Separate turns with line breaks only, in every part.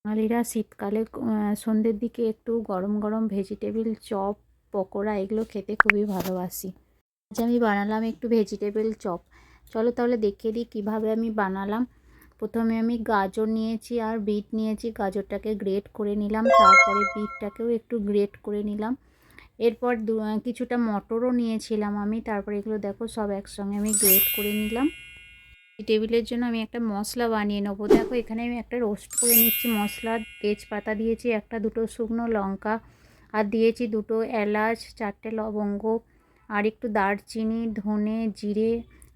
বাঙালিরা শীতকালে সন্ধ্যের দিকে একটু গরম গরম ভেজিটেবিল চপ, পকোড়া এগুলো খেতে খুবই ভালোবাসি। আজ আমি বানালাম একটু ভেজিটেবিল চপ। চলো তাহলে দেখিয়ে দিই কীভাবে আমি বানালাম। প্রথমে আমি গাজর নিয়েছি আর বিট নিয়েছি। গাজরটাকে গ্রেট করে নিলাম, তারপরে বিটটাকেও একটু গ্রেট করে নিলাম। এরপর কিছুটা মটরও নিয়েছিলাম আমি, তারপরে এগুলো দেখো সব একসঙ্গে আমি গ্রেট করে নিলাম। টেবিলের জন্য আমি একটা মশলা বানিয়ে নেবো। দেখো এখানে আমি একটা রোস্ট করে নিচ্ছি মশলা। তেজপাতা দিয়েছি, একটা দুটো শুকনো লঙ্কা, আর দিয়েছি দুটো এলাচ, চারটে লবঙ্গ, আর একটু দারচিনি, ধনে, জিরে,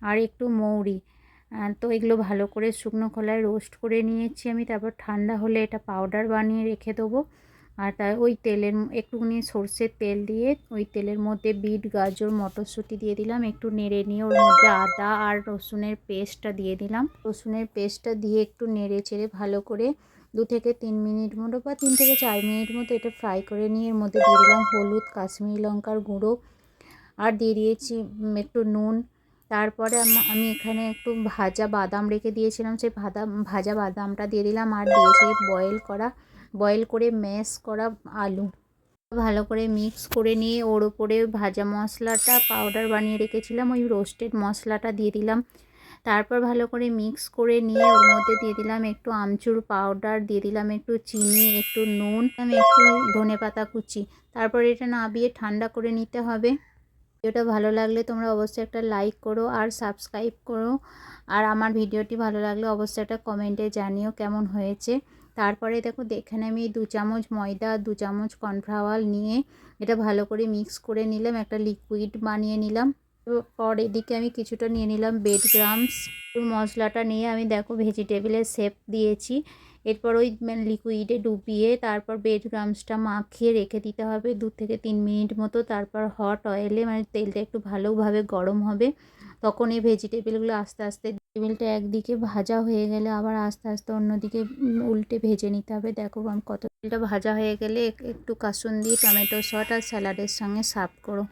আর একটু মৌরি। তো এগুলো ভালো করে শুকনো খোলায় রোস্ট করে নিয়েছি আমি। তারপর ঠান্ডা হলে এটা পাউডার বানিয়ে রেখে দেবো। আর তাই ওই তেলের একটুখানি সর্ষের তেল দিয়ে ওই তেলের মধ্যে বিট, গাজর, মটরশুঁটি দিয়ে দিলাম। একটু নেড়ে নিয়ে ওর মধ্যে আদা আর রসুনের পেস্টটা দিয়ে দিলাম। রসুনের পেস্টটা দিয়ে একটু নেড়ে চেড়ে ভালো করে 2 থেকে 3 মিনিট মতো বা 3 থেকে 4 মিনিট মতো এটা ফ্রাই করে নিয়ে এর মধ্যে দিয়ে দিলাম হলুদ, কাশ্মীরি লঙ্কার গুঁড়ো, আর দিয়ে দিয়েছি একটু নুন। তারপরে আমি এখানে একটু ভাজা বাদাম রেখে দিয়েছিলাম, সেই ভাজা বাদামটা দিয়ে দিলাম। আর দিয়েছি বয়েল করে ম্যাশ করা আলু। ভালো করে মিক্স করে নিয়ে ওর উপরে ভাজা মশলাটা পাউডার বানিয়ে রেখেছিলাম ওই রোস্টেড মশলাটা দিয়ে দিলাম। তারপর ভালো করে মিক্স করে নিয়ে ওর মধ্যে দিয়ে দিলাম একটু আমচুর পাউডার, দিয়ে দিলাম একটু চিনি, একটু নুন, আমি একটু ধনেপাতা কুচি। তারপর এটা নাবিয়ে ঠান্ডা করে নিতে হবে। ভিডিওটা ভালো লাগলে তোমরা অবশ্যই একটা লাইক করো আর সাবস্ক্রাইব করো। আর আমার ভিডিওটি ভালো লাগলে অবশ্যই একটা কমেন্টে জানিও কেমন হয়েছে। তারপরে দেখো এখানে আমি 2 চামচ ময়দা, 2 চামচ কর্নফ্লাওয়ার নিয়ে এটা ভালো করে মিক্স করে নিলাম, একটা লিকুইড বানিয়ে নিলাম। পর এদিকে আমি কিছুটা নিয়ে নিলাম ব্রেড ক্রাম্বস। মশলাটা নিয়ে আমি দেখো ভেজিটেবিলের শেপ দিয়েছি। এরপর ওই লিকুইডে ডুবিয়ে তারপর ব্রেড ক্রাম্বসটা মাখিয়ে রেখে দিতে হবে 2 থেকে 3 মিনিট মতো। তারপর হট অয়েলে তেলটা একটু ভালোভাবে গরম হবে, তখন এই ভেজিটেবিলগুলো আস্তে আস্তে টেবিলটা একদিকে ভাজা হয়ে গেলে আবার আস্তে আস্তে অন্যদিকে উল্টে ভেজে নিতে হবে। দেখো আমি কত তেলটা ভাজা হয়ে গেলে একটু কাসুন্দি, টমেটো সস আর স্যালাডের সঙ্গে সার্ভ করো।